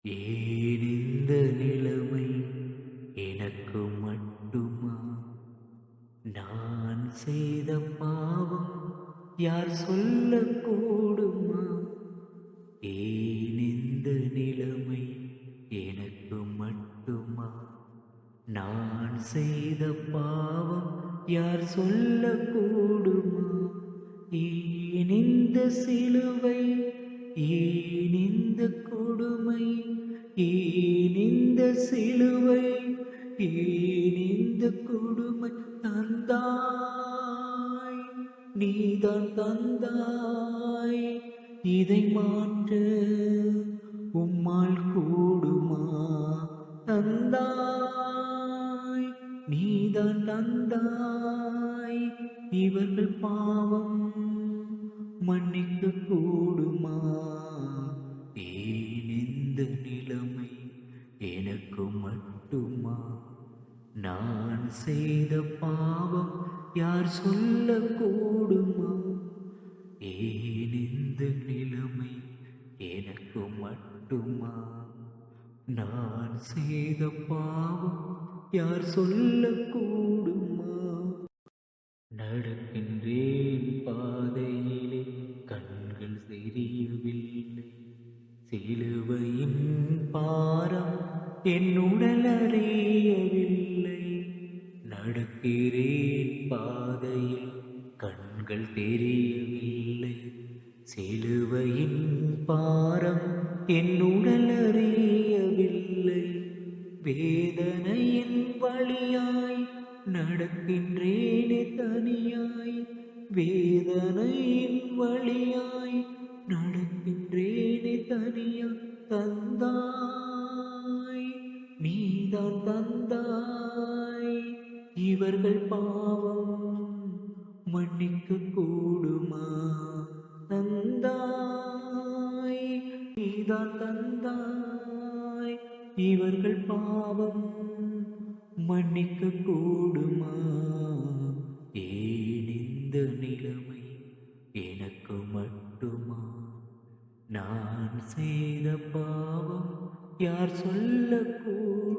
ஏன் இந்த நிலைமை எனக்கு மட்டுமா? நான் செய்த பாவம் யார் சொல்லக்கூடுமா? ஏன் இந்த நிலைமை எனக்கு மட்டுமா? நான் செய்த பாவம் யார் சொல்லக்கூடுமா? ஏன் இந்த சிலுவை? ஏன் இந்த கொடுமை? ஏன் இந்த சிலுவை? ஏன் இந்த கொடுமை தந்தாய்? நீதான் தந்தாய். இதை மாற்ற உம்மால் கூடுமா? தந்தாய், நீதான் தந்தாய். இவர்கள் பாவம் மன்னிக்க கூடுமா? ஏன் இந்த நிலைமை எனக்கு மட்டுமா? நான் செய்த பாவம் யார் சொல்லக்கூடுமா? ஏன் இந்த நிலைமை எனக்கு மட்டுமா? நான் செய்த பாவம் யார் சொல்லக்கூடுமா? நடக்கின்றேன் பாதையிலே கண்கள் தெரியவில்லை. சிலுவையின் பாரம் என் உடல் அறியவில்லை. நடக்கிறேன் பாதையில் கண்கள் தெரியவில்லை. சிலுவையின் பாரம் என் உடல் அறியவில்லை. வேதனையின் வழியாய் நடக்கின்றேனே தனியாய். வேதனையின் வழியாய் நடக்கின்றேனே தனியாய். தந்தாய், நீதான் தந்தாய். இவர்கள் பாவம் மன்னிக்க கூடுமா? தந்தாய், நீதான் தந்தாய். இவர்கள் பாவம் மன்னிக்க கூடுமா? ஏன் இந்த நிலைமை எனக்கு மட்டுமா? நான் செய்த பாவம் யார் சொல்லக்கூடும்?